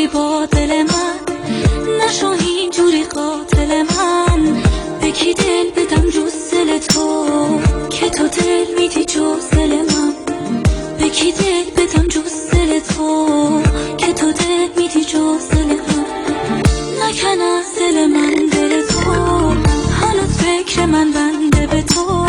میری با دل من، نشو اینجوری قاتل من. به کی دل بدم جز دل تو، که تو دل میدی جز دل من. به کی دل بدم جز دل تو، که تو دل میدی جز دل من. نکن از دل من دل تو، حالت فکر من بنده به تو.